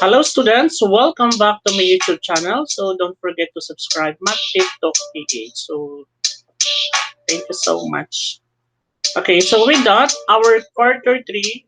Hello students, welcome back to my YouTube channel. So don't forget to subscribe Math TikTok PH. So thank you so much. Okay, so with that, our quarter 3,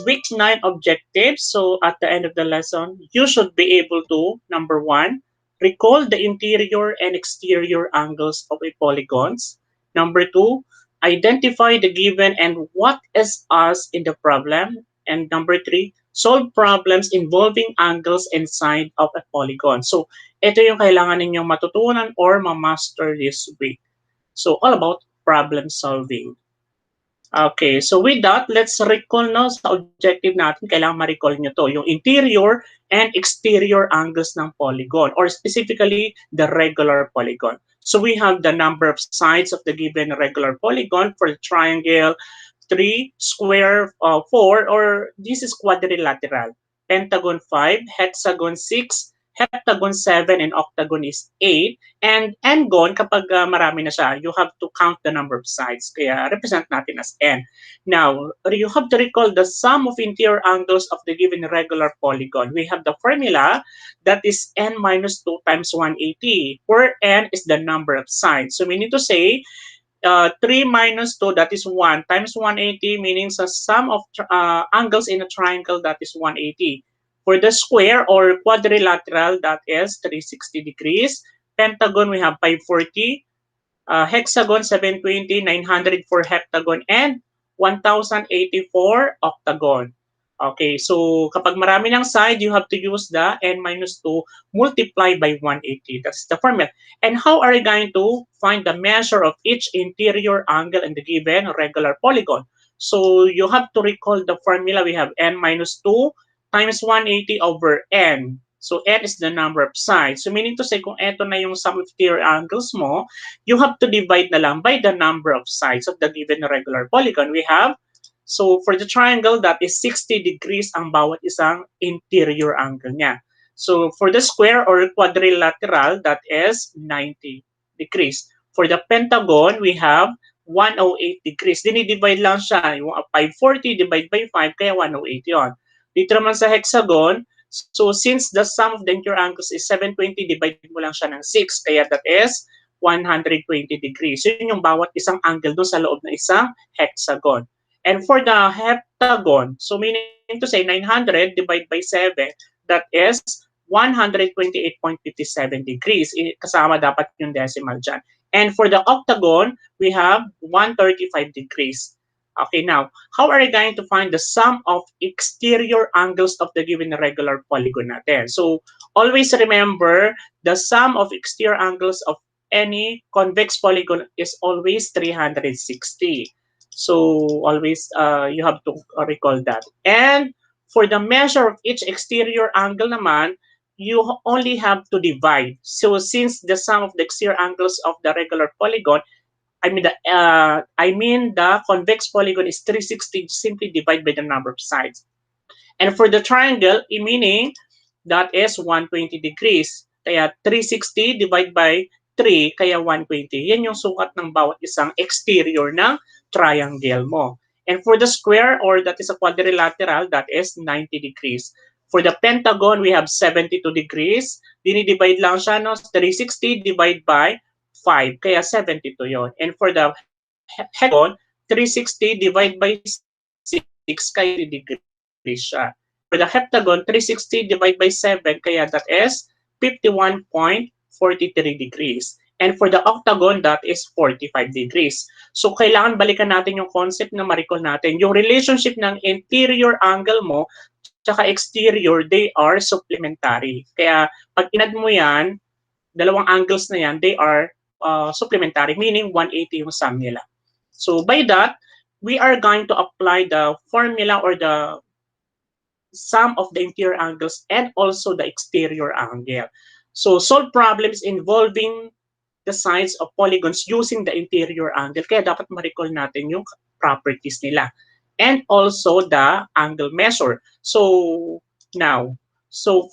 week 9 objectives. So at the end of the lesson, you should be able to, number 1, recall the interior and exterior angles of a polygons. Number 2, identify the given and what is us in the problem. And number 3, solve problems involving angles inside of a polygon. So ito yung kailangan ninyong matutunan or ma-master this week. So all about problem solving. Okay, so with that, let's recall no sa objective natin, kailangan ma-recall nyo to, yung interior and exterior angles ng polygon, or specifically, the regular polygon. So we have the number of sides of the given regular polygon for the triangle, 3, square 4, or this is quadrilateral, pentagon 5, hexagon 6, heptagon 7, and octagon is 8. And n-gon, kapag marami na siya, you have to count the number of sides. Kaya represent natin as n. Now, you have to recall the sum of interior angles of the given regular polygon. We have the formula that is n minus 2 times 180, where n is the number of sides. So we need to say 3 minus 2, that is 1, times 180, meaning the sum of angles in a triangle, that is 180. For the square or quadrilateral, that is 360 degrees. Pentagon, we have 540. Hexagon, 720, 900 for heptagon, and 1084 octagon. Okay, so kapag marami ng side, you have to use the n minus 2 multiplied by 180. That's the formula. And how are you going to find the measure of each interior angle in the given regular polygon? So you have to recall the formula. We have n minus 2 times 180 over n. So n is the number of sides. So meaning to say, kung eto na yung sum of interior angles mo, you have to divide na lang by the number of sides of the given regular polygon. We have, so for the triangle, that is 60 degrees ang bawat isang interior angle niya. So for the square or quadrilateral, that is 90 degrees. For the pentagon, we have 108 degrees. Dinidivide lang siya. Yung 540 divide by 5, kaya 108 yon. Dito naman sa hexagon, so since the sum of the interior angles is 720, divide mo lang siya ng 6, kaya that is 120 degrees. Yun yung bawat isang angle doon sa loob ng isang hexagon. And for the heptagon, so meaning to say 900 divided by 7, that is 128.57 degrees. Kasama dapat yung decimal dyan. And for the octagon, we have 135 degrees. Okay, now, how are you going to find the sum of exterior angles of the given regular polygon natin? So, always remember, the sum of exterior angles of any convex polygon is always 360. So always you have to recall that. And for the measure of each exterior angle naman, you only have to divide. So since the sum of the exterior angles of the regular polygon, I mean the convex polygon is 360, simply divide by the number of sides. And for the triangle, meaning that is 120 degrees. Kaya 360 divide by 3, kaya 120. Yan yung sukat ng bawat isang exterior ng triangle mo. And for the square, or that is a quadrilateral, that is 90 degrees. For the pentagon, we have 72 degrees. Dinidivide lang siya, no? 360 divide by 5, kaya 72 yon. And for the hexagon, 360 divide by 6, kaya 30 degrees siya. For the heptagon, 360 divide by 7, kaya that is 51.43 degrees. And for the octagon, that is 45 degrees. So, kailangan balikan natin yung concept na ma-recall natin. Yung relationship ng interior angle mo tsaka exterior, they are supplementary. Kaya, pag inad mo yan, dalawang angles na yan, they are supplementary, meaning 180 yung sum nila. So, by that, we are going to apply the formula or the sum of the interior angles and also the exterior angle. So, solve problems involving the sides of polygons using the interior angle. Kaya dapat ma-recall natin yung properties nila. And also the angle measure. So, now, so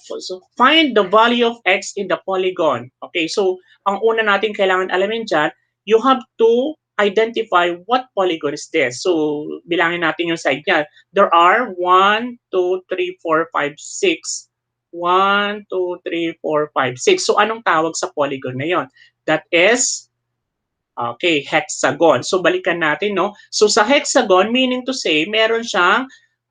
find the value of x in the polygon. Okay, so ang una natin kailangan alamin dyan, you have to identify what polygon is this. So, bilangin natin yung side niya. There are 1, 2, 3, 4, 5, 6. 1, 2, 3, 4, 5, 6. So, anong tawag sa polygon na yon? That is, okay, hexagon. So, balikan natin, no? So, sa hexagon, meaning to say, meron siyang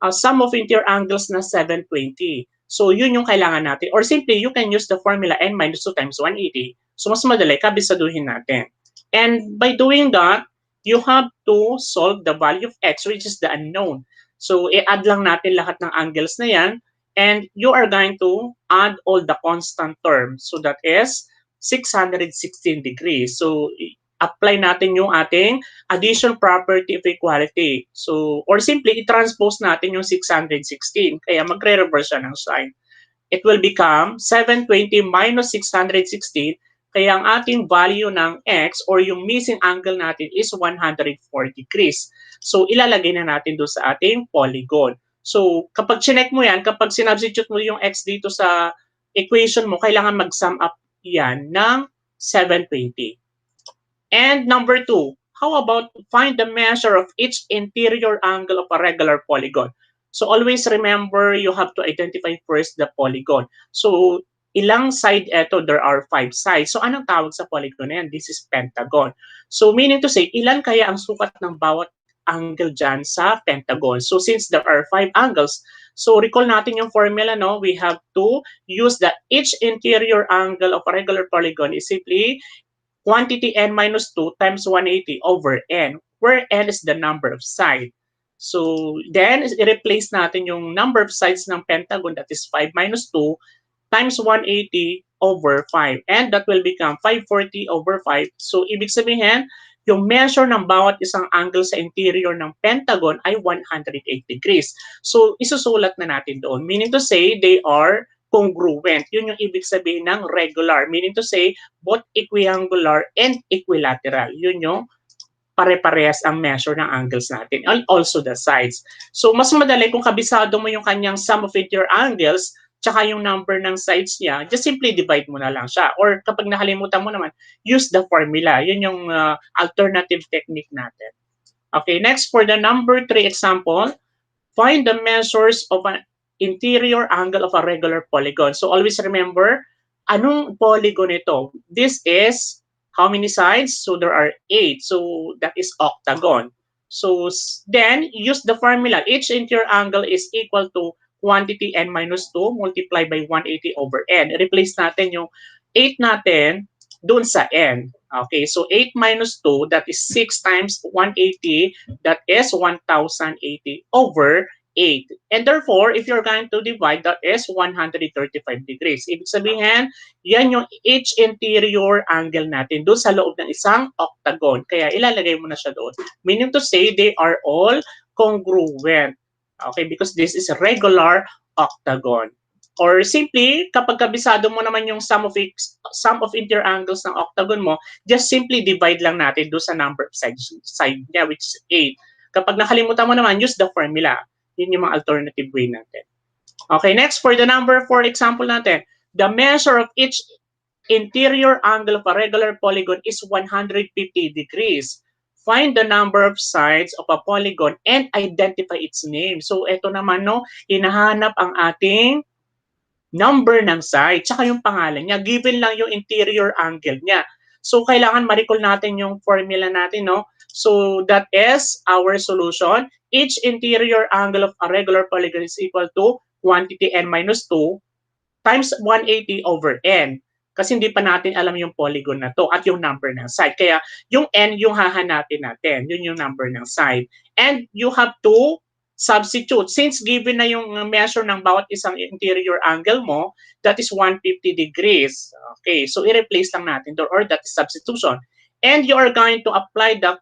sum of interior angles na 720. So, yun yung kailangan natin. Or simply, you can use the formula n minus 2 times 180. So, mas madali, kabisaduhin natin. And by doing that, you have to solve the value of x, which is the unknown. So, i-add lang natin lahat ng angles na yan. And you are going to add all the constant terms. So, that is 616 degrees. So, apply natin yung ating addition property of equality. So, or simply, i-transpose natin yung 616. Kaya magre-reverse siya ng sign. It will become 720 minus 616. Kaya ang ating value ng x or yung missing angle natin is 104 degrees. So, ilalagay na natin doon sa ating polygon. So, kapag chinek mo yan, kapag sinubstitute mo yung x dito sa equation mo, kailangan mag-sum up yan ng 720. And number 2, how about find the measure of each interior angle of a regular polygon? So always remember, you have to identify first the polygon. So ilang side ito? There are 5 sides. So anong tawag sa polygon na yan? This is pentagon. So meaning to say, ilan kaya ang sukat ng bawat angle dyan sa pentagon? So since there are 5 angles, so recall natin yung formula, no? We have to use the each interior angle of a regular polygon is simply quantity n minus 2 times 180 over n, where n is the number of sides. So then, i-replace natin yung number of sides ng pentagon, that is 5 minus 2 times 180 over 5. And that will become 540 over 5. So ibig sabihin, yung measure ng bawat isang angle sa interior ng pentagon ay 108 degrees. So isusulat na natin doon. Meaning to say, they are congruent. Yun yung ibig sabihin ng regular. Meaning to say, both equiangular and equilateral. Yun yung pare-parehas ang measure ng angles natin. And also the sides. So, mas madali kung kabisado mo yung kanyang sum of interior angles tsaka yung number ng sides niya, just simply divide mo na lang siya. Or kapag nakalimutan mo naman, use the formula. Yun yung alternative technique natin. Okay, next for the number 3 example, find the measures of an interior angle of a regular polygon. So always remember, anong polygon ito? This is how many sides? So there are 8. So that is octagon. So then use the formula. Each interior angle is equal to quantity n minus 2 multiplied by 180 over n. Replace natin yung 8 natin dun sa n. Okay, so 8 minus 2, that is 6 times 180, that is 1080 over 8. And therefore, if you're going to divide, that is 135 degrees. Ibig sabihin, yan yung each interior angle natin doon sa loob ng isang octagon. Kaya ilalagay mo na siya doon. Meaning to say, they are all congruent. Okay, because this is a regular octagon. Or simply, kapag kabisado mo naman yung sum of interior angles ng octagon mo, just simply divide lang natin doon sa number of side niya, which is 8. Kapag nakalimutan mo naman, use the formula. Yun yung mga alternative way natin. Okay, next for the number 4 example natin. The measure of each interior angle of a regular polygon is 150 degrees. Find the number of sides of a polygon and identify its name. So, ito naman, no, hinahanap ang ating number ng side, tsaka yung pangalan niya. Given lang yung interior angle niya. So, kailangan ma-recall natin yung formula natin, no? So, that is our solution. Each interior angle of a regular polygon is equal to quantity n minus 2 times 180 over n. Kasi hindi pa natin alam yung polygon na to at yung number ng side. Kaya yung n yung hahanapin natin. Yun yung number ng side. And you have to substitute. Since given na yung measure ng bawat isang interior angle mo, that is 150 degrees. Okay, so i-replace lang natin doon, or that is substitution. And you are going to apply the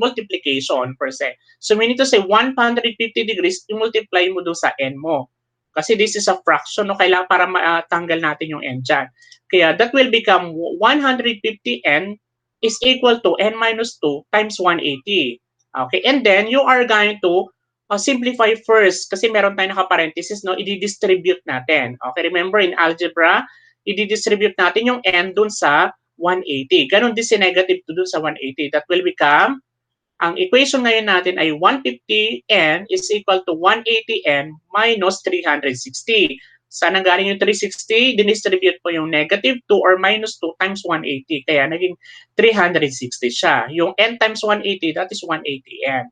multiplication per se. So we need to say 150 degrees, i-multiply mo doon sa n mo. Kasi this is a fraction, no? Kailangan para matanggal natin yung n dyan. Kaya that will become 150n is equal to n minus 2 times 180. Okay, and then you are going to simplify first kasi meron tayong naka-parenthesis, no? I-distribute natin. Okay, remember in algebra, i-distribute natin yung n dun sa 180. Ganon din si negative 2 dun sa 180. That will become, ang equation ngayon natin ay 150n is equal to 180n minus 360. Saan nanggaling yung 360? Dinistribute po yung negative 2 or minus 2 times 180. Kaya naging 360 siya. Yung n times 180, that is 180n.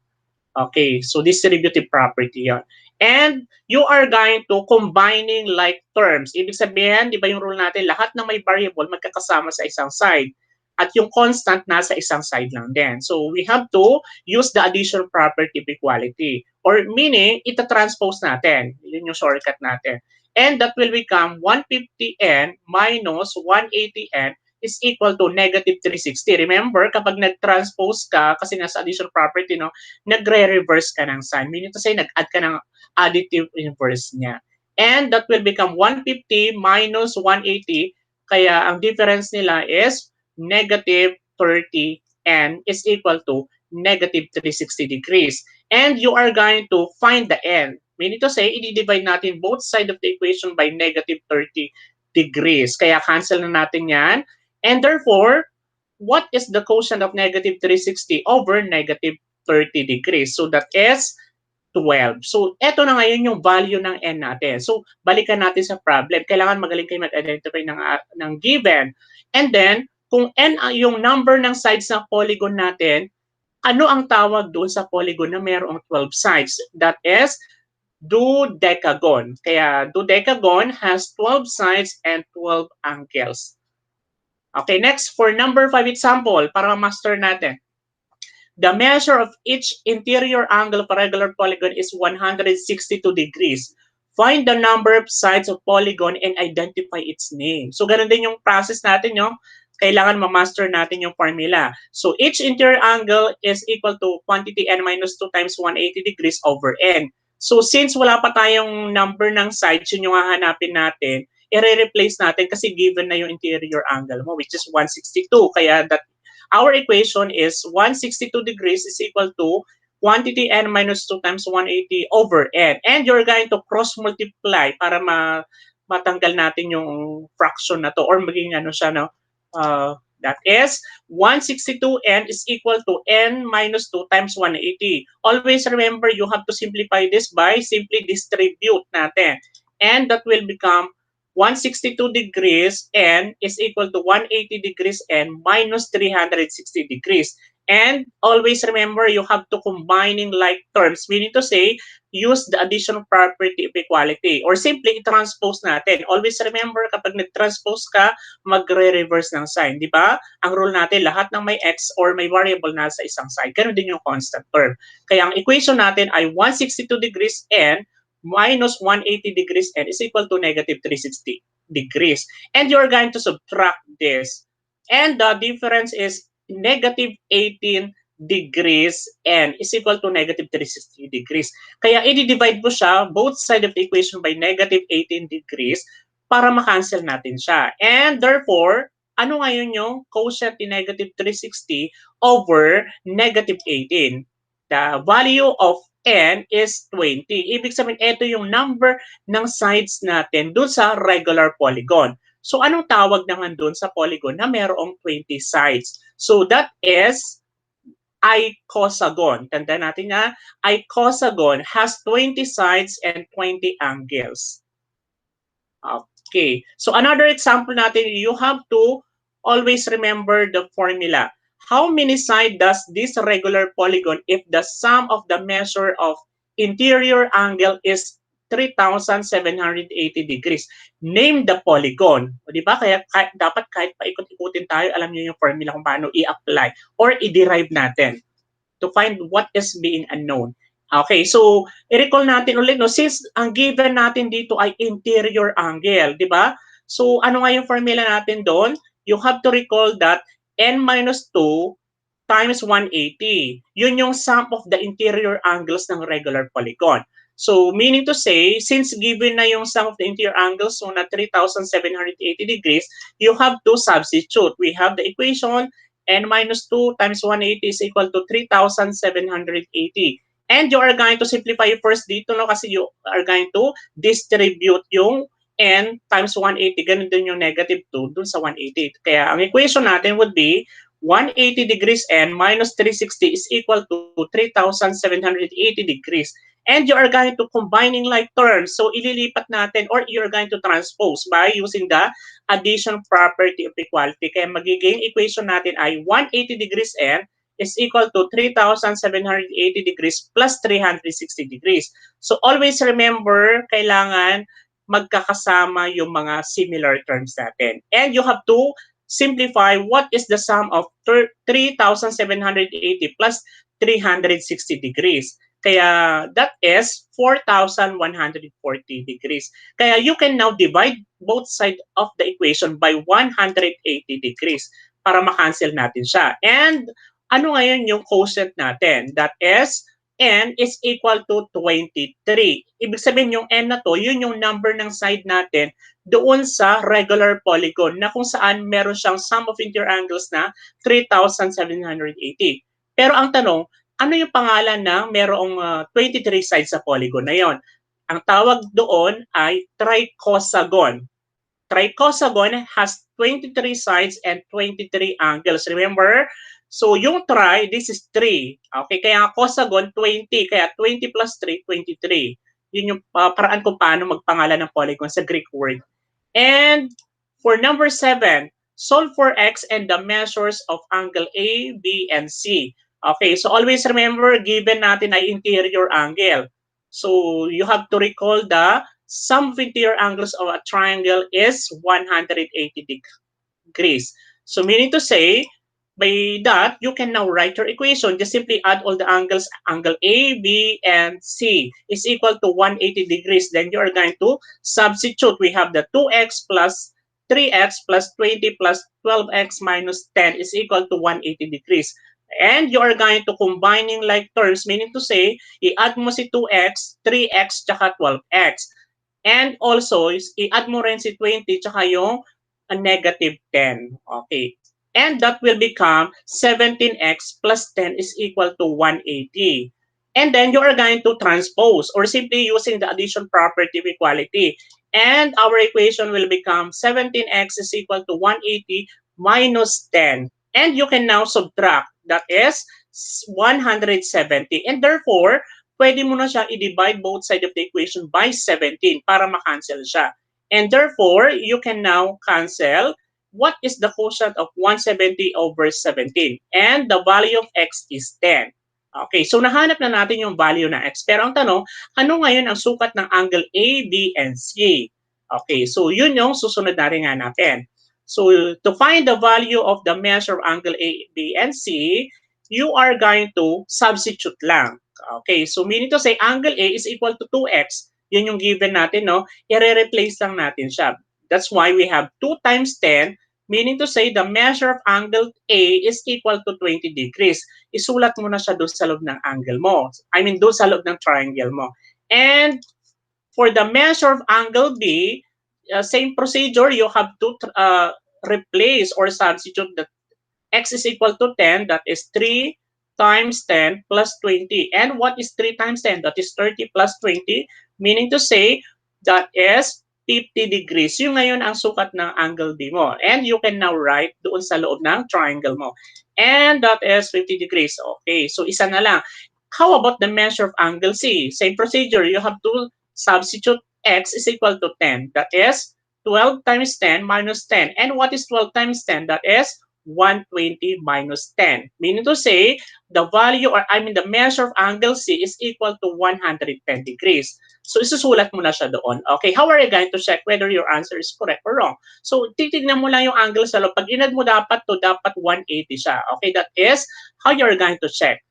Okay, so distributive property yon. And you are going to combining like terms. Ibig sabihin, di ba yung rule natin, lahat ng may variable magkakasama sa isang side. At yung constant nasa isang side lang din. So we have to use the addition property of equality. Or meaning, ita-transpose natin. Yun yung shortcut natin. And that will become 150n minus 180n is equal to negative 360. Remember, kapag nag-transpose ka, kasi nasa addition property, no, nagre-reverse ka ng sign. Meaning to say, nag-add ka ng additive inverse niya. And that will become 150 minus 180. Kaya ang difference nila is negative 30 and is equal to negative 360 degrees. And you are going to find the n. Meaning to say, i-divide natin both sides of the equation by negative 30 degrees. Kaya cancel na natin yan. And therefore, what is the quotient of negative 360 over negative 30 degrees? So that is 12. So, eto na ngayon yung value ng n natin. So, balikan natin sa problem. Kailangan magaling kayo mag-identify ng given. And then, kung n yung number ng sides ng polygon natin, ano ang tawag doon sa polygon na mayroong 12 sides? That is dodecagon. Kaya, dodecagon has 12 sides and 12 angles. Okay, next, for number 5 example, para ma-master natin. The measure of each interior angle of a regular polygon is 162 degrees. Find the number of sides of polygon and identify its name. So, ganun din yung process natin, yung kailangan ma-master natin yung formula. So, each interior angle is equal to quantity n minus 2 times 180 degrees over n. So, since wala pa tayong number ng sides, yun yung hahanapin natin, i-replace natin kasi given na yung interior angle mo, which is 162. Kaya that our equation is 162 degrees is equal to quantity n minus 2 times 180 over n. And you're going to cross-multiply para matanggal natin yung fraction na to or maging ano siya, no? That is 162n is equal to n minus 2 times 180. Always remember, you have to simplify this by simply distribute natin. And that will become 162 degrees n is equal to 180 degrees n minus 360 degrees. And always remember, you have to combining like terms, meaning to say, use the addition property of equality or simply i-transpose natin. Always remember, kapag nag-transpose ka, magre-reverse ng sign, di ba? Ang rule natin, lahat ng may x or may variable na sa isang side, ganun din yung constant term. Kaya ang equation natin ay 162 degrees n minus 180 degrees n is equal to negative 360 degrees. And you're going to subtract this. And the difference is negative 18 degrees n is equal to negative 360 degrees. Kaya i-divide mo siya, both side of the equation by negative 18 degrees para ma-cancel natin siya. And therefore, ano ngayon yung quotient ni negative 360 over negative 18? The value of n is 20. Ibig sabihin, ito yung number ng sides natin dun sa regular polygon. So, anong tawag naman dun sa polygon na mayroong 20 sides? So, that is icosagon. Tanda natin na icosagon has 20 sides and 20 angles. Okay. So, another example natin, you have to always remember the formula. How many sides does this regular polygon if the sum of the measure of interior angle is 3,780 degrees? Name the polygon. O, di ba? Kaya dapat kahit paikot-ikutin tayo, alam niyo yung formula kung paano i-apply or i-derive natin to find what is being unknown. Okay, so i-recall natin ulit, no, since ang given natin dito ay interior angle, di ba? So ano nga yung formula natin doon? You have to recall that n minus 2 times 180. Yun yung sum of the interior angles ng regular polygon. So, meaning to say, since given na yung sum of the interior angles, so na 3,780 degrees, you have to substitute. We have the equation n minus 2 times 180 is equal to 3,780. And you are going to simplify first dito, no, kasi you are going to distribute yung n times 180, ganun din yung negative 2 dun sa 180. Kaya ang equation natin would be 180 degrees n minus 360 is equal to 3,780 degrees. And you are going to combining like terms. So ililipat natin or you're going to transpose by using the addition property of equality. Kaya magiging equation natin ay 180 degrees n is equal to 3,780 degrees plus 360 degrees. So always remember, kailangan magkakasama yung mga similar terms natin. And you have to simplify what is the sum of 3,780 plus 360 degrees. Kaya that is 4,140 degrees. Kaya you can now divide both sides of the equation by 180 degrees para makancel natin siya. And ano ngayon yung quotient natin? That is n is equal to 23. Ibig sabihin yung n na to, yun yung number ng side natin doon sa regular polygon na kung saan meron siyang sum of interior angles na 3,780. Pero ang tanong, ano yung pangalan ng merong 23 sides sa polygon na yon? Ang tawag doon ay tricosagon. Tricosagon has 23 sides and 23 angles. Remember? So yung tri, this is 3. Okay, kaya cosagon 20, kaya 20 plus 3, 23. Yun yung paraan kung paano magpangalan ng polygon sa Greek word. And for number 7, solve for x and the measures of angle A, B, and C. Okay, so always remember, given natin ay interior angle. So you have to recall the sum of interior angles of a triangle is 180 degrees. So meaning to say, by that, you can now write your equation. Just simply add all the angles, angle A, B, and C is equal to 180 degrees. Then you are going to substitute. We have the 2x plus 3x plus 20 plus 12x minus 10 is equal to 180 degrees. And you are going to combining like terms, meaning to say, i-add mo si 2x, 3x, tsaka 12x. And also, i-add mo rin si 20 tsaka yung negative 10. Okay. And that will become 17x plus 10 is equal to 180. And then you are going to transpose or simply using the addition property of equality. And our equation will become 17x is equal to 180 minus 10. And you can now subtract. That is 170. And therefore, pwede mo na siya i-divide both sides of the equation by 17 para makancel siya. And therefore, you can now cancel what is the quotient of 170 over 17. And the value of x is 10. Okay, so nahanap na natin yung value ng x. Pero ang tanong, ano ngayon ang sukat ng angle A, B, and C? Okay, so yun yung susunod na rin nga natin. So to find the value of the measure of angle A, B, and C, you are going to substitute lang. Okay, so meaning to say angle A is equal to 2x. Yun yung given natin, no? I-replace lang natin siya. That's why we have 2 times 10, meaning to say the measure of angle A is equal to 20 degrees. Isulat mo na siya doon sa loob ng angle mo. I mean, doon sa loob ng triangle mo. And for the measure of angle B, same procedure, you have to replace or substitute the x is equal to 10, that is 3 times 10 plus 20. And what is 3 times 10? That is 30 plus 20, meaning to say that is 50 degrees. Yung ngayon ang sukat ng angle B mo. And you can now write doon sa loob ng triangle mo. And that is 50 degrees. Okay, so isa na lang. How about the measure of angle C? Same procedure. You have to substitute x is equal to 10. That is 12 times 10 minus 10. And what is 12 times 10? That is 120 minus 10. Meaning to say, the value or I mean the measure of angle C is equal to 110 degrees. So isusulat mo na siya doon. Okay, how are you going to check whether your answer is correct or wrong? So titignan mo lang yung angle sa loob. Pag inad mo dapat 180 siya. Okay, that is how you're going to check.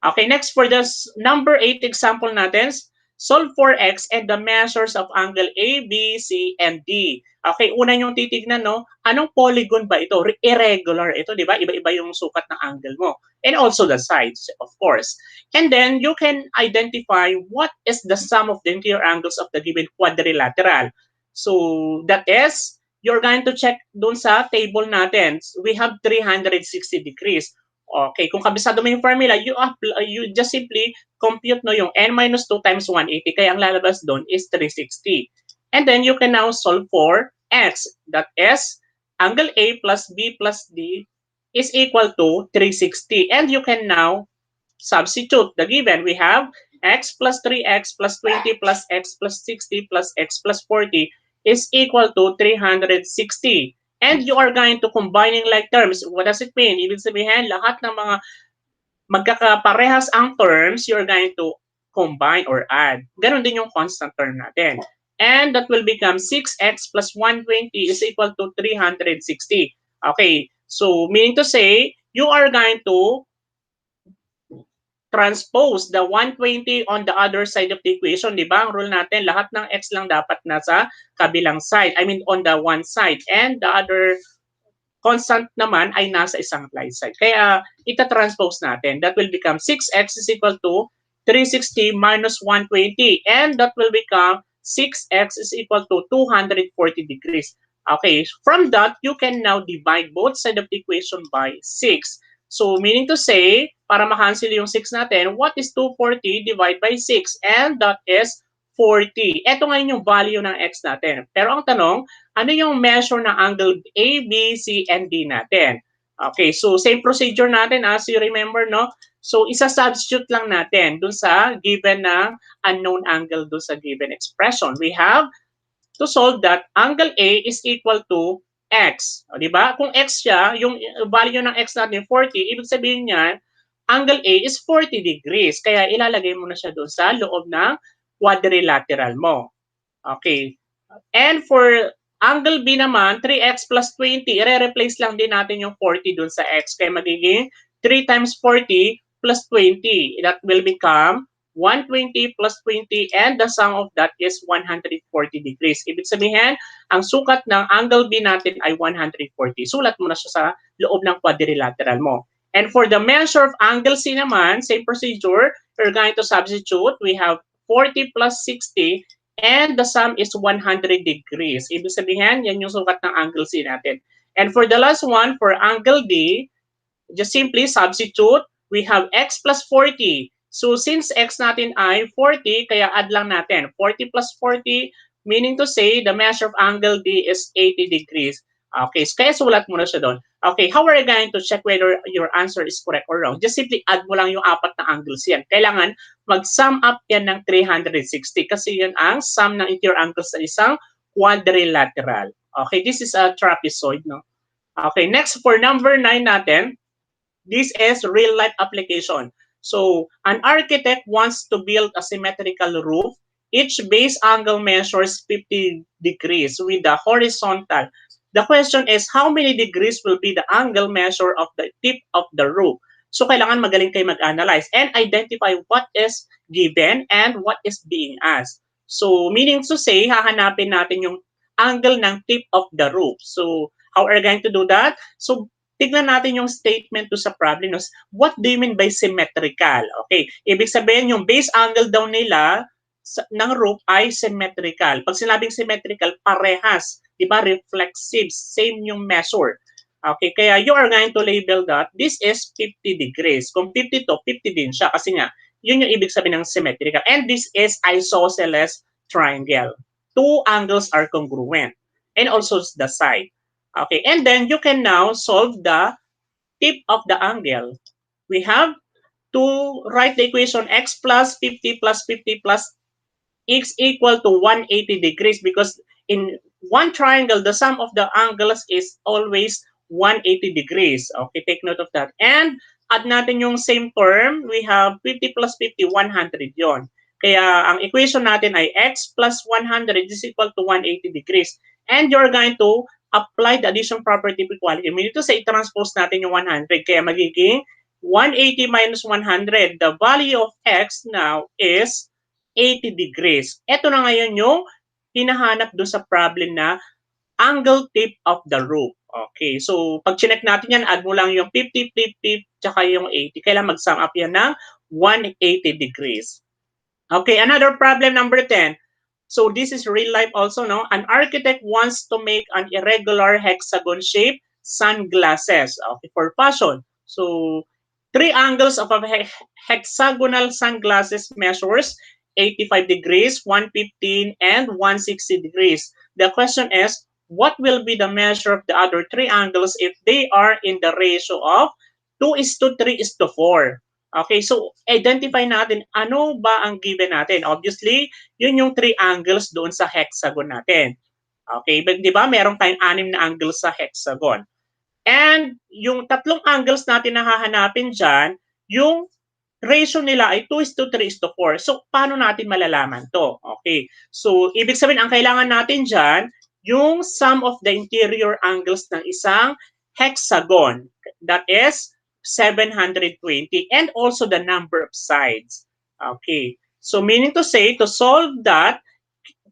Okay, next for this number 8 example natin, solve for x and the measures of angle A, B, C, and D. Okay, una yung titignan, no? Anong polygon ba ito? Irregular ito, di ba? Iba-iba yung sukat ng angle mo. And also the sides, of course. And then, you can identify what is the sum of the interior angles of the given quadrilateral. So, that is, you're going to check dun sa table natin. We have 360 degrees. Okay, kung kabisado mo yung formula, you just simply compute no yung n minus 2 times 180, kaya ang lalabas doon is 360. And then you can now solve for x. That is, angle A plus B plus D is equal to 360. And you can now substitute the given. We have x plus 3x plus 20 plus x plus 60 plus x plus 40 is equal to 360. And you are going to combining like terms. What does it mean? Ibig sabihin, lahat ng mga magkakaparehas ang terms, you're going to combine or add. Ganon din yung constant term natin. And that will become 6x plus 120 is equal to 360. Okay, so meaning to say, you are going to transpose the 120 on the other side of the equation, di ba? Ang rule natin, lahat ng x lang dapat nasa kabilang side. I mean, on the one side. And the other constant naman ay nasa isang right side. Kaya ita-transpose natin. That will become 6x is equal to 360 minus 120. And that will become 6x is equal to 240 degrees. Okay, from that, you can now divide both sides of the equation by 6. So, meaning to say, para makancel yung 6 natin, what is 240 divided by 6? And that is 40. Ito ngayon yung value ng x natin. Pero ang tanong, ano yung measure ng angle A, B, C, and D natin? Okay, so same procedure natin as you remember, no? So isa-substitute lang natin dun sa given na unknown angle dun sa given expression. We have to solve that angle A is equal to x. O, di ba? Kung x siya, yung value ng x natin 40, ibig sabihin niyan, angle A is 40 degrees. Kaya ilalagay mo na siya doon sa loob ng quadrilateral mo. Okay. And for angle B naman, 3x plus 20, i-replace lang din natin yung 40 dun sa x. Kaya magiging 3 times 40 plus 20. That will become 120 plus 20 and the sum of that is 140 degrees. Ibig sabihin, ang sukat ng angle B natin ay 140. Sulat mo na siya sa loob ng quadrilateral mo. And for the measure of angle C naman, same procedure, we're going to substitute. We have 40 plus 60 and the sum is 100 degrees. Ibig sabihin, yan yung sukat ng angle C natin. And for the last one, for angle D, just simply substitute. We have x plus 40. So since x natin ay 40, kaya add lang natin. 40 plus 40, meaning to say the measure of angle D is 80 degrees. Okay, so kaya sulat mo na siya doon. Okay, how are you going to check whether your answer is correct or wrong? Just simply add mo lang yung apat na angles yan. Kailangan mag-sum up yan ng 360 kasi yun ang sum ng interior angles sa isang quadrilateral. Okay, this is a trapezoid, no? Okay, next for number 9 natin, this is real life application. So, an architect wants to build a symmetrical roof. Each base angle measures 50 degrees with the horizontal. The question is, how many degrees will be the angle measure of the tip of the roof? So, kailangan magaling kayo mag-analyze and identify what is given and what is being asked. So, meaning to say, hahanapin natin yung angle ng tip of the roof. So, how are you going to do that? So, tignan natin yung statement to sa problem. What do you mean by symmetrical? Okay, ibig sabihin yung base angle daw nila ng roof ay symmetrical. Pag sinabing symmetrical, parehas. Diba? Reflexive. Same yung measure. Okay, kaya you are going to label that this is 50 degrees. Kung 50 to, 50 din siya. Kasi nga, yun yung ibig sabihin ng symmetrical. And this is isosceles triangle. Two angles are congruent. And also the side. Okay, and then you can now solve the tip of the angle. We have to write the equation x plus 50 plus 50 plus x equal to 180 degrees because in one triangle, the sum of the angles is always 180 degrees. Okay, take note of that. And add natin yung same term. We have 50 plus 50, 100 yon. Kaya ang equation natin ay x plus 100 is equal to 180 degrees. And you're going to apply the addition property of equality. Meaning to say, transpose natin yung 100. Kaya magiging 180 minus 100. The value of x now is 80 degrees. Ito na ngayon yung hinahanap doon sa problem na angle tip of the roof. Okay, so pag chinek natin yan, add mo lang yung 50, 50, tsaka yung 80. Kailangan mag-sum up yan ng 180 degrees. Okay, another problem number 10. So this is real life also, no? An architect wants to make an irregular hexagon-shaped sunglasses, okay, for fashion. So three angles of a hexagonal sunglasses measures 85 degrees, 115, and 160 degrees. The question is, what will be the measure of the other three angles if they are in the ratio of 2:3:4? Okay, so identify natin ano ba ang given natin. Obviously, yun yung three angles doon sa hexagon natin. Okay, but di ba meron tayong 6 na angles sa hexagon. And yung tatlong angles natin na hahanapin dyan, yung ratio nila ay 2:3:4. So, paano natin malalaman to? Okay. So, ibig sabihin, ang kailangan natin dyan, yung sum of the interior angles ng isang hexagon. That is 720. And also the number of sides. Okay. So, meaning to say, to solve that,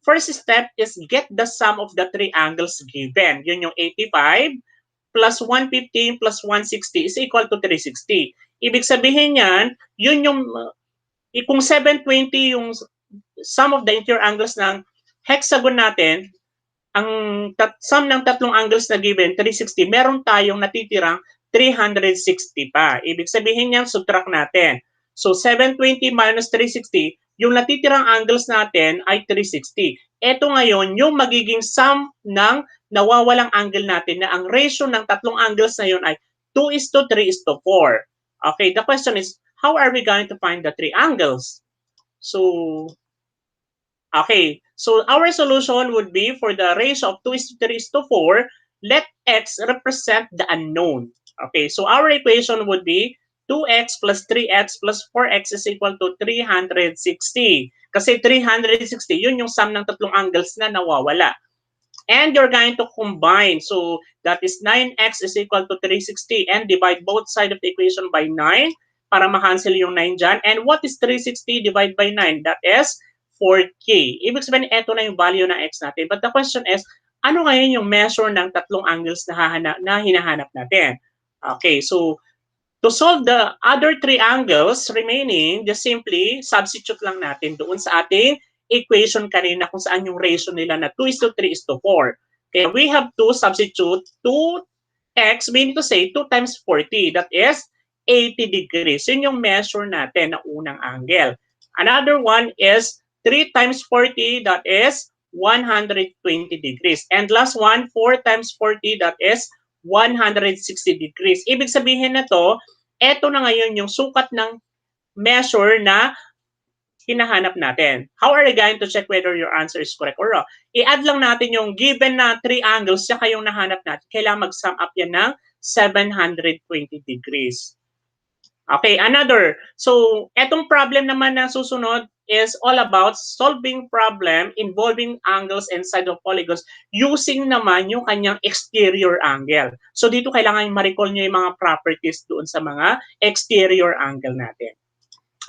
first step is get the sum of the three angles given. Yun yung 85 plus 115 plus 160 is equal to 360. Ibig sabihin yan, yun yung, kung 720 yung sum of the interior angles ng hexagon natin, ang sum ng tatlong angles na given, 360, meron tayong natitirang 360 pa. Ibig sabihin yan, subtract natin. So, 720 minus 360, yung natitirang angles natin ay 360. Ito ngayon, yung magiging sum ng nawawalang angle natin na ang ratio ng tatlong angles na yun ay 2:3:4. Okay, the question is, how are we going to find the three angles? So, okay, so our solution would be for the ratio of 2:3:4, let x represent the unknown. Okay, so our equation would be 2x plus 3x plus 4x is equal to 360. Kasi 360, yun yung sum ng tatlong angles na nawawala. And you're going to combine. So that is 9x is equal to 360 and divide both sides of the equation by 9 para makancel yung 9 dyan. And what is 360 divided by 9? That is 4k. Ibig sabihin, ito na yung value ng x natin. But the question is, ano ngayon yung measure ng tatlong angles na hinahanap natin? Okay, so to solve the other three angles remaining, just simply substitute lang natin doon sa ating equation kanina kung saan yung ratio nila na 2:3:4. Okay, we have to substitute 2x, meaning to say 2 times 40, that is 80 degrees. Yun yung measure natin na unang angle. Another one is 3 times 40, that is 120 degrees. And last one, 4 times 40, that is 160 degrees. Ibig sabihin na to, eto na ngayon yung sukat ng measure na hinahanap natin. How are you going to check whether your answer is correct or wrong? I-add lang natin yung given na three angles, saka yung nahanap natin. Kailangan mag-sum up yan ng 720 degrees. Okay, another. So, etong problem naman na susunod is all about solving problem involving angles and side of polygons using naman yung kanyang exterior angle. So, dito kailangan ma-recall nyo yung mga properties doon sa mga exterior angle natin.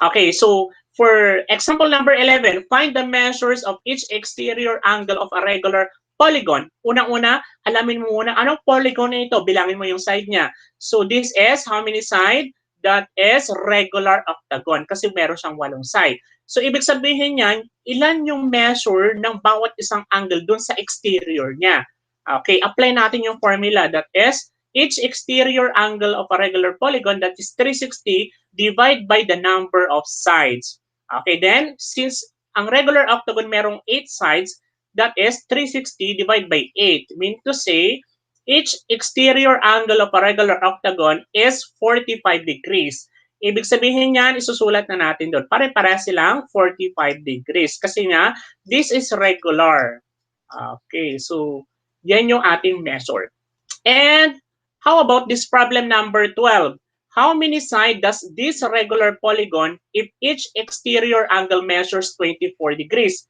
Okay, so for example number 11, find the measures of each exterior angle of a regular polygon. Unang-una, alamin mo muna anong polygon na ito. Bilangin mo yung side niya. So, this is how many side? That is regular octagon kasi meron siyang 8 side. So, ibig sabihin niyan, ilan yung measure ng bawat isang angle dun sa exterior niya. Okay, apply natin yung formula. That is, each exterior angle of a regular polygon, that is 360, divide by the number of sides. Okay, then, since ang regular octagon merong 8 sides, that is 360 divided by 8. Mean to say, each exterior angle of a regular octagon is 45 degrees. Ibig sabihin niyan, isusulat na natin doon. Pare-pare silang 45 degrees. Kasi nga, this is regular. Okay, so yan yung ating measure. And how about this problem number 12? How many sides does this regular polygon if each exterior angle measures 24 degrees?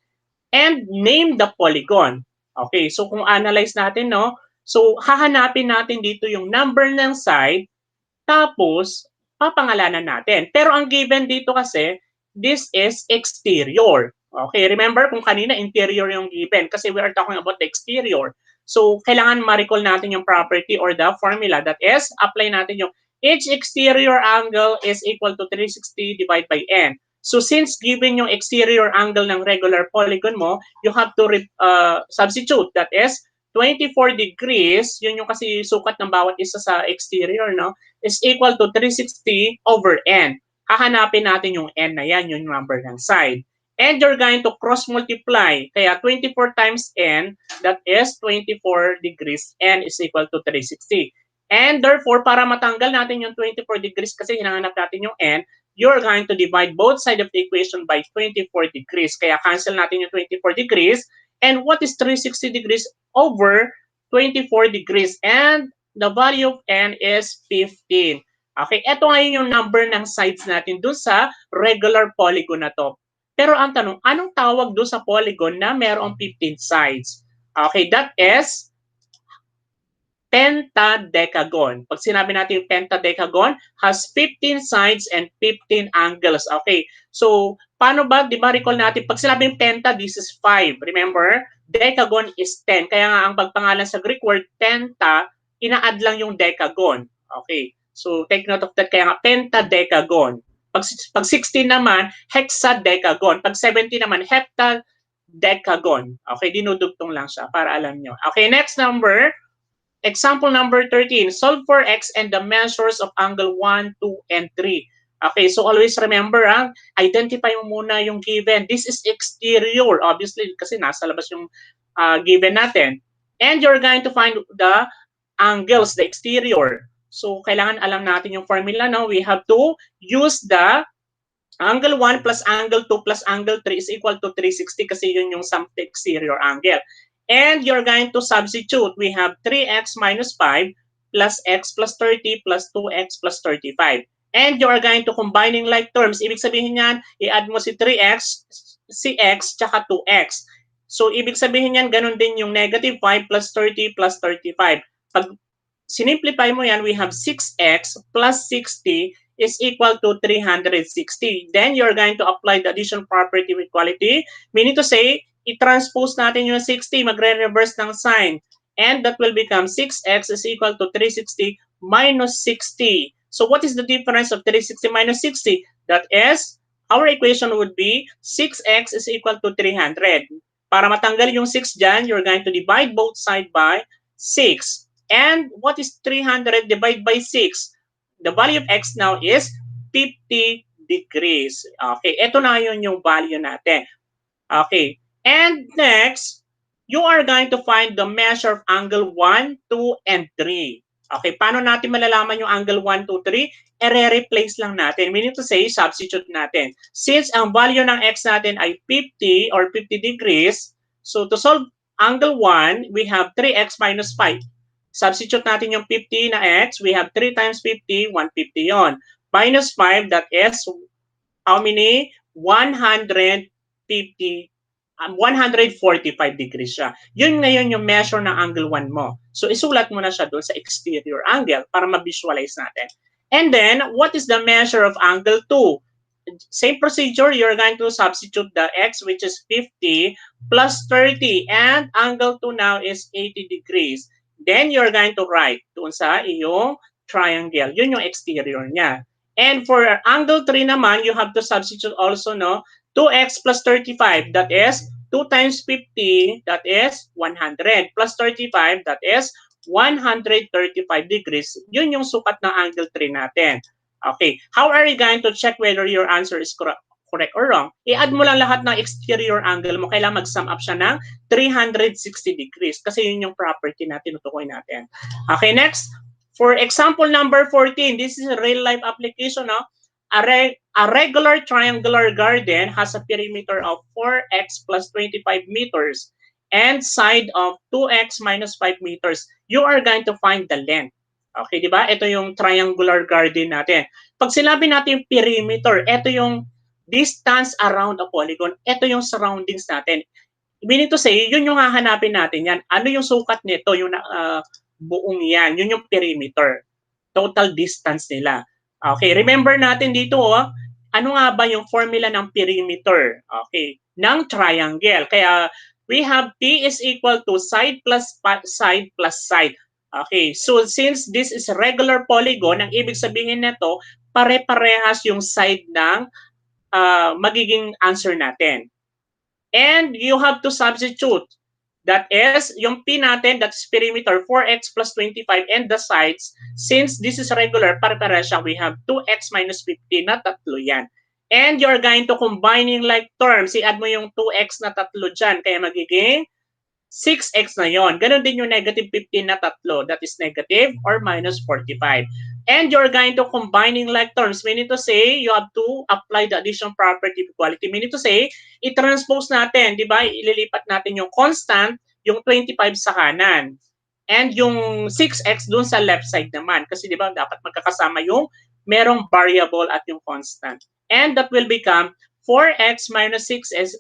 And name the polygon. Okay, so kung analyze natin, no? So, hahanapin natin dito yung number ng side, tapos, papangalanan natin. Pero ang given dito kasi, this is exterior. Okay, remember kung kanina interior yung given kasi we are talking about the exterior. So, kailangan ma-recall natin yung property or the formula. That is, apply natin yung each exterior angle is equal to 360 divided by n. So, since given yung exterior angle ng regular polygon mo, you have to substitute. That is, 24 degrees, yun yung kasi sukat ng bawat isa sa exterior, no? Is equal to 360 over n. Hahanapin natin yung n na yan, yung number ng side. And you're going to cross multiply. Kaya 24 times n, that is 24 degrees. N is equal to 360. And therefore, para matanggal natin yung 24 degrees kasi hinahanap natin yung n, you're going to divide both sides of the equation by 24 degrees. Kaya cancel natin yung 24 degrees. And what is 360 degrees over 24 degrees? And the value of n is 15. Okay, ito ngayon yung number ng sides natin dun sa regular polygon na to. Pero ang tanong, anong tawag doon sa polygon na mayroong 15 sides? Okay, that is pentadecagon. Pag sinabi natin yung pentadecagon, has 15 sides and 15 angles. Okay, so paano ba, di ba recall natin, pag sinabing penta, this is 5. Remember, decagon is 10. Kaya nga ang pagpangalan sa Greek word penta, ina-add lang yung decagon. Okay, so take note of that. Kaya nga pentadecagon. Pag 16 naman, hexadecagon. Pag 17 naman, heptadecagon. Okay, dinudugtong lang siya para alam nyo. Okay, next number. Example number 13. Solve for x and the measures of angle 1, 2, and 3. Okay, so always remember, identify mo muna yung given. This is exterior, obviously, kasi nasa labas yung given natin. And you're going to find the angles, the exterior. So, kailangan alam natin yung formula. Now, we have to use the angle 1 plus angle 2 plus angle 3 is equal to 360 kasi yun yung sum exterior angle. And you're going to substitute. We have 3x minus 5 plus x plus 30 plus 2x plus 35. And you are going to combining like terms. Ibig sabihin yan, i-add mo si 3x, si x, tsaka 2x. So, ibig sabihin yan, ganun din yung negative 5 plus 30 plus 35. Pag sinimplify mo yan, we have 6x plus 60 is equal to 360. Then, you're going to apply the addition property of equality, meaning to say, i-transpose natin yung 60, magre-reverse ng sign. And that will become 6x is equal to 360 minus 60. So what is the difference of 360 minus 60? That is, our equation would be 6x is equal to 300. Para matanggal yung 6 dyan, you're going to divide both sides by 6. And what is 300 divided by 6? The value of x now is 50 degrees. Okay, ito na yun yung value natin. Okay. And next, you are going to find the measure of angle 1, 2, and 3. Okay, paano natin malalaman yung angle 1, 2, 3? I-replace lang natin. Meaning to say, substitute natin. Since ang value ng x natin ay 50 or 50 degrees, so to solve angle 1, we have 3x minus 5. Substitute natin yung 50 na x. We have 3 times 50, 150 yon. Minus 5, that is how many? 145 degrees siya. Yun ngayon yung measure ng angle 1 mo. So, isulat mo na siya doon sa exterior angle para ma-visualize natin. And then, what is the measure of angle 2? Same procedure, you're going to substitute the x, which is 50, plus 30. And angle 2 now is 80 degrees. Then, you're going to write doon sa iyong triangle. Yun yung exterior niya. And for angle 3 naman, you have to substitute also, no? 2x plus 35, that is 2 times 50, that is 100, plus 35, that is 135 degrees. Yun yung sukat ng angle 3 natin. Okay, how are you going to check whether your answer is correct or wrong? I-add mo lang lahat ng exterior angle mo. Kailangan mag-sum up siya ng 360 degrees kasi yun yung property na tinutukoy natin. Okay, next. For example number 14, this is a real-life application, no? A regular triangular garden has a perimeter of 4x plus 25 meters and side of 2x minus 5 meters. You are going to find the length. Okay, di ba? Ito yung triangular garden natin. Pag sinabi natin perimeter, ito yung distance around a polygon. Ito yung surroundings natin. Meaning to say, yun yung hahanapin natin yan. Ano yung sukat nito? Yung buong yan. Yun yung perimeter. Total distance nila. Okay, remember natin dito, ano nga ba yung formula ng perimeter? Okay, ng triangle. Kaya we have P is equal to side plus side plus side. Okay, so since this is a regular polygon, ang ibig sabihin nito, pare-parehas yung side ng magiging answer natin. And you have to substitute. That is, yung P natin, that's perimeter, 4x plus 25, and the sides, since this is regular, pare-pareha siya, we have 2x minus 50, na tatlo yan. And you're going to combining like terms. I-add mo yung 2x na tatlo dyan. Kaya magiging 6x na yon. Ganon din yung negative 15 na tatlo. That is negative or minus 45. And you're going to combining like terms. Meaning to say, you have to apply the addition property of equality. Meaning to say, i-transpose natin. Di ba? Ililipat natin yung constant, yung 25 sa kanan. And yung 6x dun sa left side naman. Kasi di ba, dapat magkakasama yung merong variable at yung constant. And that will become 4x minus 6x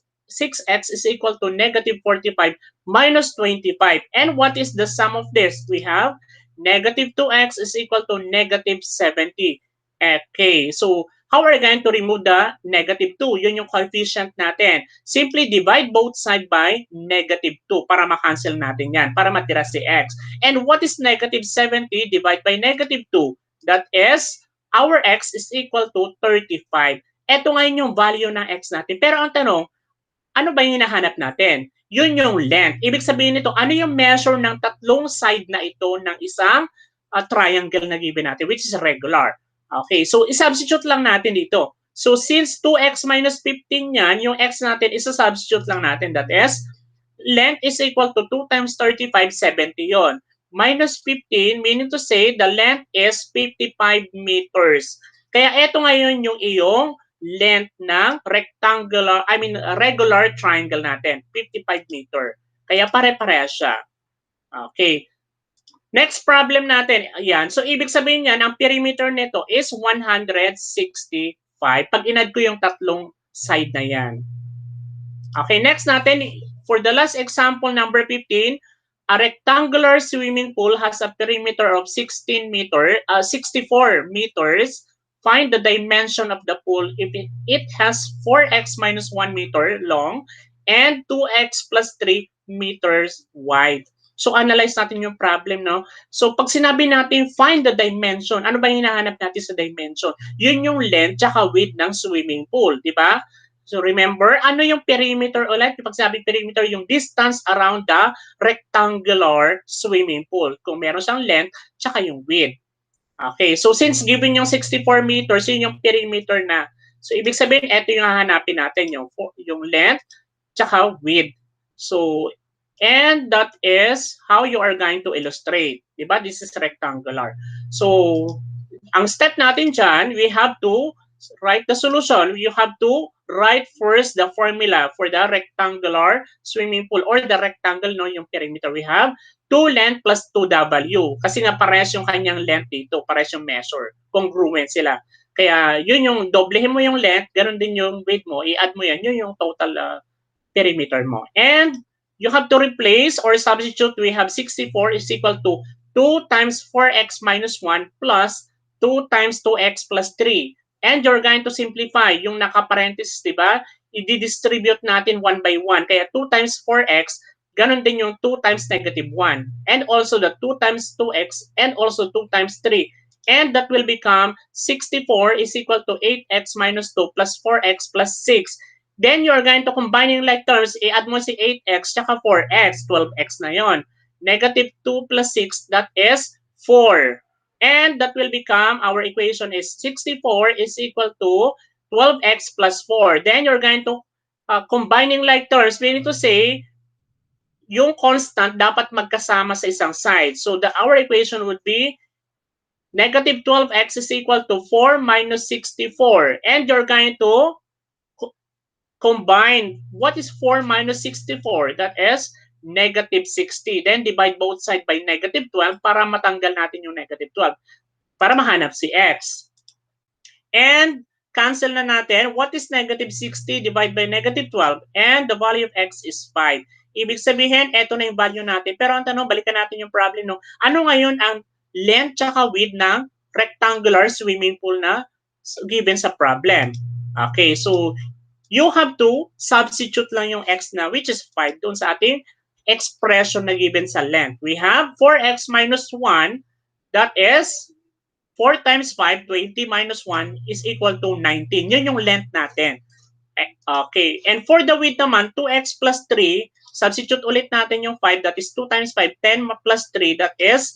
is equal to negative 45 minus 25. And what is the sum of this? We have negative 2x is equal to negative 70. Okay, so how are we going to remove the negative 2? Yun yung coefficient natin. Simply divide both side by negative 2 para makancel natin yan, para matira si x. And what is negative 70 divided by negative 2? That is, our x is equal to 35. Ito ngayon yung value ng x natin. Pero ang tanong, ano ba yung hinahanap natin? Yun yung length. Ibig sabihin nito, ano yung measure ng tatlong side na ito ng isang triangle na given natin, which is regular. Okay, so isubstitute lang natin dito. So since 2x minus 15 yan, yung x natin, isa-substitute lang natin. That is, length is equal to 2 times 35, 70 yon. Minus 15, meaning to say, the length is 55 meters. Kaya ito ngayon yung iyong length ng regular triangle natin, 55 meter. Kaya pare-pareha siya. Okay. Next problem natin, ayan. So, ibig sabihin niyan, ang perimeter nito is 165 pag inad ko yung tatlong side na yan. Okay, next natin, for the last example, number 15, a rectangular swimming pool has a perimeter of 64 meters. Find the dimension of the pool if it has 4x minus 1 meter long and 2x plus 3 meters wide. So, analyze natin yung problem, no? So, pag sinabi natin find the dimension, ano ba yung hinahanap natin sa dimension? Yun yung length tsaka width ng swimming pool, di ba? So, remember, ano yung perimeter ulit? Pag sabi perimeter, yung distance around the rectangular swimming pool. Kung meron siyang length tsaka yung width. Okay, so since given yung 64 meters, yun yung perimeter na. So, ibig sabihin, ito yung hahanapin natin, yung length tsaka width. So, and that is how you are going to illustrate. Diba? This is rectangular. So, ang step natin dyan, we have to write the solution. You have to write first the formula for the rectangular swimming pool or the rectangle, no, yung perimeter. We have 2 length plus 2W. Kasi nga parehas yung kanyang length dito, parehas yung measure. Congruent sila. Kaya yun yung doblehin mo yung length, ganun din yung width mo, i-add mo yan, yun yung total perimeter mo. And you have to replace or substitute, we have 64 is equal to 2 times 4x minus 1 plus 2 times 2x plus 3. And you're going to simplify yung naka-parenthesis, di ba? I-distribute natin 1 by 1. Kaya 2 times 4x, ganun din yung 2 times negative 1. And also the 2 times 2x and also 2 times 3. And that will become 64 is equal to 8x minus 2 plus 4x plus 6. Then you're going to combining like terms, i-add mo si 8x tsaka 4x, 12x na yon. Negative 2 plus 6, that is 4. And that will become, our equation is 64 is equal to 12x plus 4. Then you're going to combining like terms, meaning to say, yung constant dapat magkasama sa isang side. So our equation would be negative 12x is equal to 4 minus 64. And you're going to combine, what is 4 minus 64? That is negative 60. Then divide both sides by negative 12 para matanggal natin yung negative 12. Para mahanap si x. And cancel na natin, what is negative 60 divided by negative 12? And the value of x is 5. Ibig sabihin, eto na yung value natin. Pero ang tanong, balikan natin yung problem. No? Ano ngayon ang length tsaka width ng rectangular swimming pool na given sa problem? Okay, so you have to substitute lang yung x na, which is 5, doon sa ating expression na given sa length. We have 4x minus 1, that is 4 times 5, 20 minus 1 is equal to 19. Yun yung length natin. Okay, and for the width naman, 2x plus 3, substitute ulit natin yung 5, that is 2 times 5, 10 plus 3, that is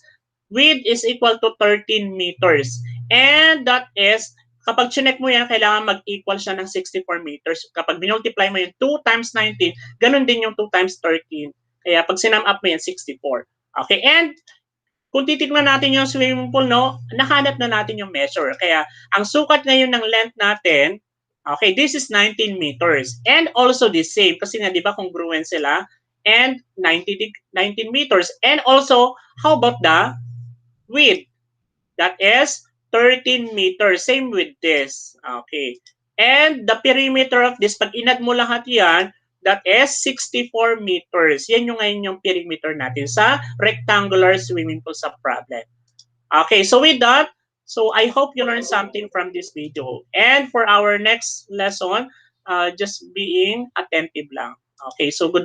width is equal to 13 meters. And that is kapag chinek mo yan, kailangan mag-equal siya ng 64 meters. Kapag binultiply mo yung 2 times 19, ganun din yung 2 times 13. Kaya pag sinum up mo yan, 64. Okay, and kung titignan natin yung swimming pool, no, nahanap na natin yung measure. Kaya ang sukat ngayon ng length natin, okay, this is 19 meters. And also the same, kasi nga, di ba, congruent sila, and 19 meters. And also, how about the width? That is 13 meters. Same with this. Okay. And the perimeter of this, pag inad mo lahat yan, that is 64 meters. Yan yung ngayon yung perimeter natin sa rectangular swimming pool sa problem. Okay, so with that, so I hope you learned something from this video. And for our next lesson, just being attentive lang. Okay, so good